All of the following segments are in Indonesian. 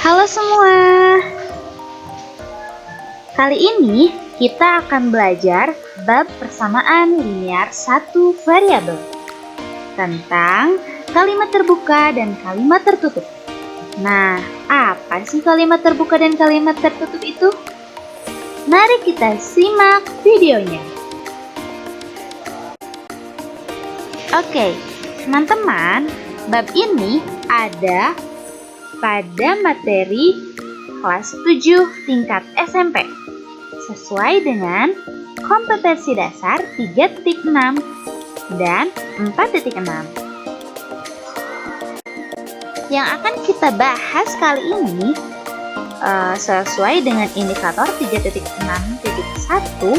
Halo semua. Kali ini kita akan belajar bab persamaan linear satu variabel tentang kalimat terbuka dan kalimat tertutup. Nah, apa sih kalimat terbuka dan kalimat tertutup itu? Mari kita simak videonya. Oke, teman-teman, bab ini ada pada materi kelas 7 tingkat SMP sesuai dengan kompetensi dasar 3.6 dan 4.6. Yang akan kita bahas kali ini sesuai dengan indikator 3.6.1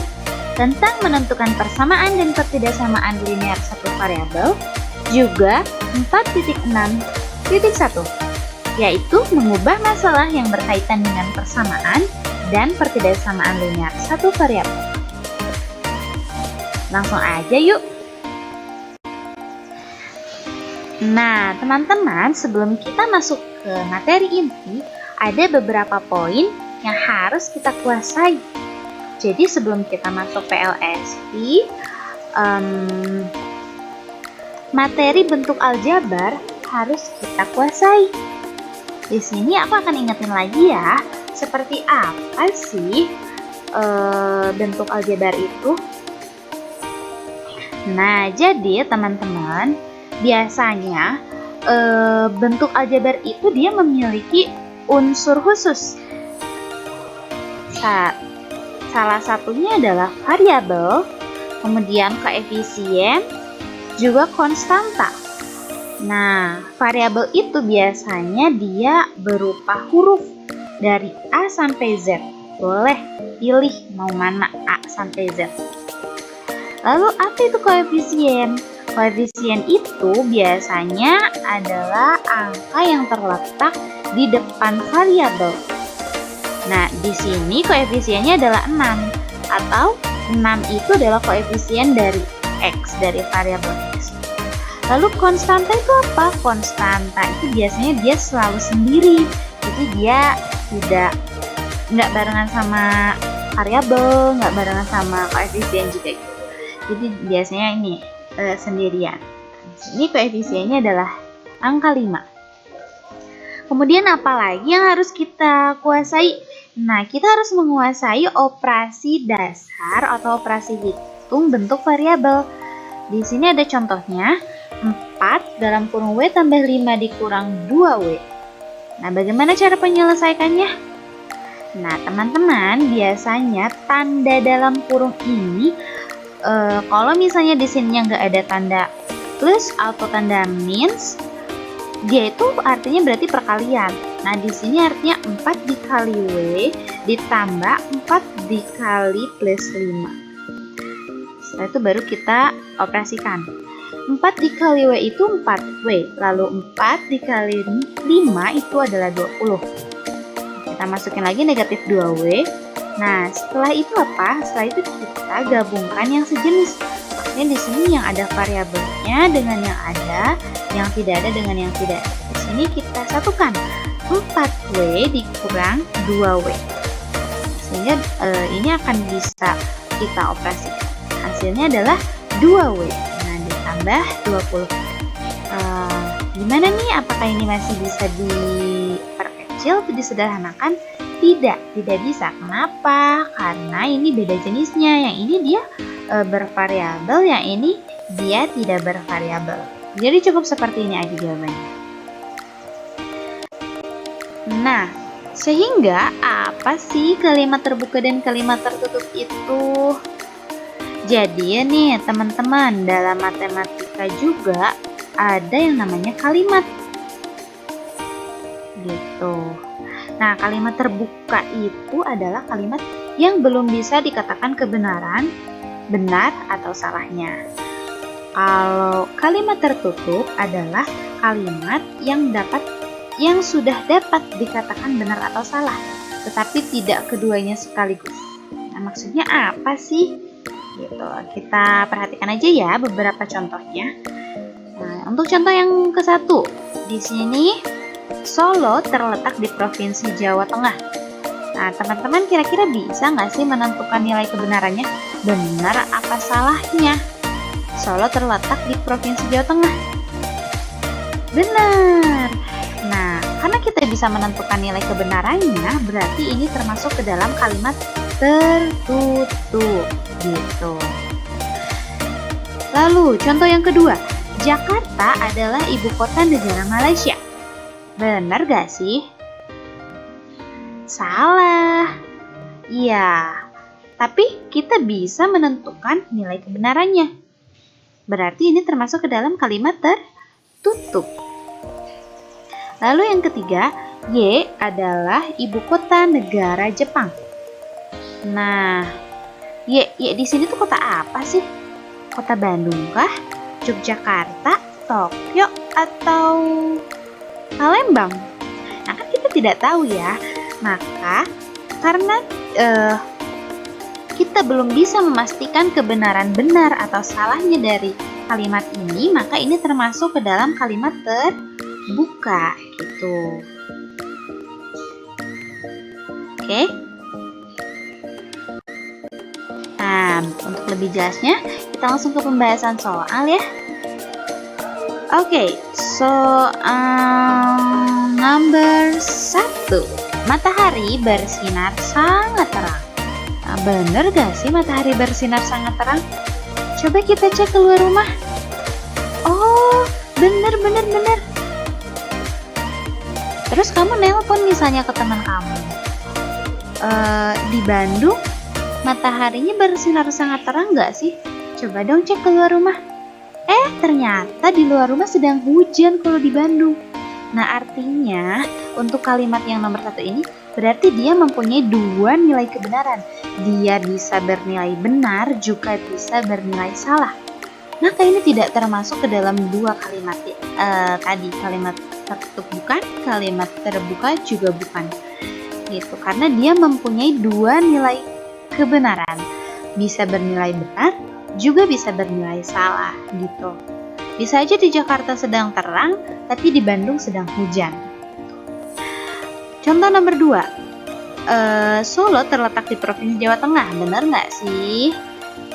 tentang menentukan persamaan dan ketidaksamaan linear satu variabel, juga 4.6.1 yaitu mengubah masalah yang berkaitan dengan persamaan dan ketidaksamaan linear satu variabel. Langsung aja yuk. Nah, teman-teman, sebelum kita masuk ke materi inti, ada beberapa poin yang harus kita kuasai. Jadi sebelum kita masuk PLSP, materi bentuk aljabar harus kita kuasai. Di sini aku akan ingetin lagi ya, seperti apa sih bentuk aljabar itu. Nah, jadi teman-teman, biasanya bentuk aljabar itu dia memiliki unsur khusus. Salah satunya adalah variabel, kemudian koefisien, juga konstanta. Nah, variabel itu biasanya dia berupa huruf dari A sampai Z. Boleh pilih mau mana A sampai Z. Lalu apa itu koefisien? Koefisien itu biasanya adalah angka yang terletak di depan variabel. Nah, di sini koefisiennya adalah 6 atau 6 itu adalah koefisien dari X, dari variabel X. Lalu konstanta itu apa? Konstanta itu biasanya dia selalu sendiri. Jadi dia nggak barengan sama variabel, nggak barengan sama koefisien juga. Jadi biasanya ini sendirian. Ini koefisiennya adalah angka 5. Kemudian apa lagi yang harus kita kuasai? Nah, kita harus menguasai operasi dasar atau operasi hitung bentuk variabel. Di sini ada contohnya, 4 dalam kurung W tambah 5 dikurang 2W. Nah, bagaimana cara penyelesaikannya? Nah, teman-teman, biasanya tanda dalam kurung ini, kalau misalnya di sininya nggak ada tanda plus atau tanda minus, dia itu artinya berarti perkalian. Nah, di sini artinya 4 dikali W ditambah 4 dikali plus 5. Setelah itu baru kita operasikan. 4 dikali W itu 4W, lalu 4 dikali 5 itu adalah 20. Kita masukin lagi negatif 2W. Nah, setelah itu apa? Setelah itu kita gabungkan yang sejenis. Maksudnya di sini yang ada variabelnya dengan yang ada, yang tidak ada dengan yang tidak ada. Di sini kita satukan 4W dikurang 2W. Sehingga ini akan bisa kita operasikan. Hasilnya adalah 2W. Tambah 20. Gimana nih? Apakah ini masih bisa diperkecil atau disederhanakan? Tidak bisa. Kenapa? Karena ini beda jenisnya. Yang ini dia bervariabel, yang ini dia tidak bervariabel. Jadi cukup seperti ini aja jawabannya. Nah, sehingga apa sih kalimat terbuka dan kalimat tertutup itu? Jadi ya nih teman-teman, dalam matematika juga ada yang namanya kalimat gitu. Nah, kalimat terbuka itu adalah kalimat yang belum bisa dikatakan kebenaran, benar atau salahnya. Kalau kalimat tertutup adalah kalimat yang sudah dapat dikatakan benar atau salah, tetapi tidak keduanya sekaligus. Nah, maksudnya apa sih? Gitu. Kita perhatikan aja ya beberapa contohnya. Nah, untuk contoh yang ke-1, di sini Solo terletak di Provinsi Jawa Tengah. Nah, teman-teman kira-kira bisa nggak sih menentukan nilai kebenarannya? Benar apa salahnya? Solo terletak di Provinsi Jawa Tengah. Benar. Nah, karena kita bisa menentukan nilai kebenarannya, berarti ini termasuk ke dalam kalimat tertutup gitu. Lalu, contoh yang kedua, Jakarta adalah ibu kota negara Malaysia. Benar gak sih? Salah. Iya, tapi kita bisa menentukan nilai kebenarannya. Berarti ini termasuk ke dalam kalimat tertutup. Lalu yang ketiga, Y adalah ibu kota negara Jepang. Nah, Y di sini tuh kota apa sih? Kota Bandung kah? Yogyakarta, Tokyo, atau Palembang? Nah, kan kita tidak tahu ya. Maka karena kita belum bisa memastikan kebenaran benar atau salahnya dari kalimat ini, maka ini termasuk ke dalam kalimat terbuka gitu. Oke. Nah, untuk lebih jelasnya kita langsung ke pembahasan soal ya. Oke, number 1. Matahari bersinar sangat terang. Nah, bener gak sih matahari bersinar sangat terang? Coba kita cek keluar rumah. Oh, bener. Terus kamu nelpon misalnya ke teman kamu. Di Bandung, mataharinya bersinar sangat terang gak sih? Coba dong cek keluar rumah. Ternyata di luar rumah sedang hujan kalau di Bandung. Nah, artinya untuk kalimat yang nomor 1 ini berarti dia mempunyai dua nilai kebenaran. Dia bisa bernilai benar, juga bisa bernilai salah. Maka ini tidak termasuk ke dalam dua kalimat tadi. Kalimat tertutup bukan, kalimat terbuka juga bukan. Gitu, karena dia mempunyai dua nilai kebenaran. Bisa bernilai benar, juga bisa bernilai salah gitu. Bisa aja di Jakarta sedang terang, tapi di Bandung sedang hujan. Contoh nomor 2, Solo terletak di Provinsi Jawa Tengah. Benar nggak sih?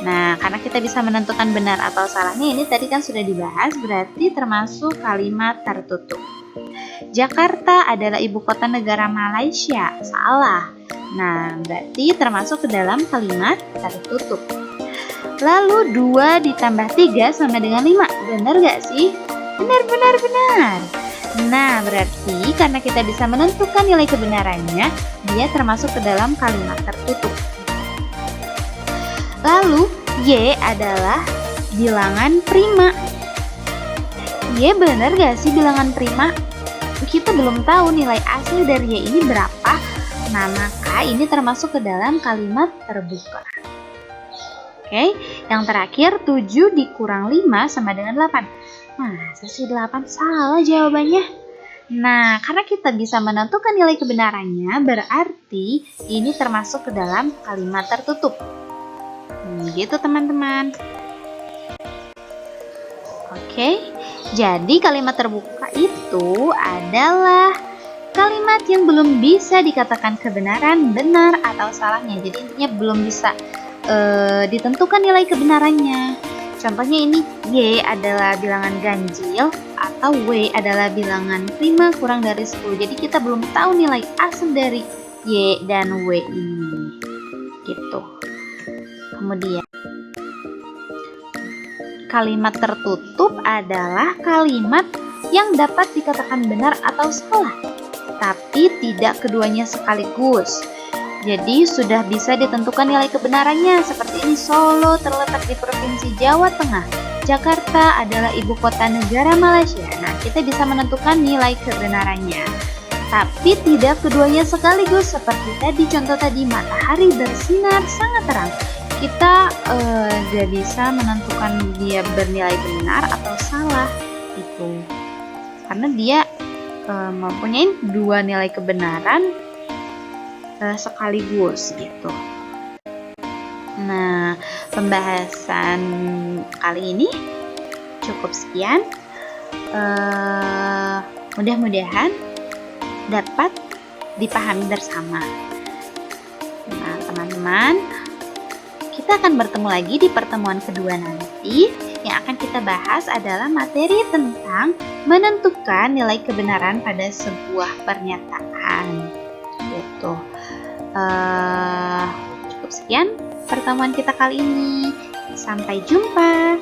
Nah, karena kita bisa menentukan benar atau salahnya, ini tadi kan sudah dibahas, berarti termasuk kalimat tertutup. Jakarta adalah ibu kota negara Malaysia. Salah. Nah, berarti termasuk ke dalam kalimat tertutup. Lalu 2 ditambah 3 sama dengan 5. Benar gak sih? Benar. Nah, berarti karena kita bisa menentukan nilai kebenarannya, dia termasuk ke dalam kalimat tertutup. Lalu, Y adalah bilangan prima. Y benar gak sih bilangan prima? Kita belum tahu nilai asli dari Y ini berapa. Nah, maka ini termasuk ke dalam kalimat terbuka. Oke, yang terakhir 7 dikurang 5 sama dengan 8. Masa sih 8? Salah jawabannya. Nah, karena kita bisa menentukan nilai kebenarannya, berarti ini termasuk ke dalam kalimat tertutup. Gitu teman-teman. Oke, jadi kalimat terbuka itu adalah kalimat yang belum bisa dikatakan kebenaran, benar, atau salahnya. Jadi intinya belum bisa ditentukan nilai kebenarannya. Contohnya ini Y adalah bilangan ganjil atau W adalah bilangan prima kurang dari 10. Jadi kita belum tahu nilai asli dari Y dan W ini. Gitu. Kemudian kalimat tertutup adalah kalimat yang dapat dikatakan benar atau salah, tapi tidak keduanya sekaligus. Jadi sudah bisa ditentukan nilai kebenarannya seperti ini. Solo terletak di Provinsi Jawa Tengah. Jakarta adalah ibu kota negara Malaysia. Nah, kita bisa menentukan nilai kebenarannya. Tapi tidak keduanya sekaligus seperti tadi contoh tadi, matahari bersinar sangat terang. Kita gak bisa menentukan dia bernilai benar atau salah itu. Karena dia mempunyai dua nilai kebenaran sekaligus gitu. Nah, pembahasan kali ini cukup sekian. Mudah-mudahan dapat dipahami bersama. Nah, teman-teman, kita akan bertemu lagi di pertemuan kedua nanti. Yang akan kita bahas adalah materi tentang menentukan nilai kebenaran pada sebuah pernyataan. Gitu. Cukup sekian pertemuan kita kali ini. Sampai jumpa.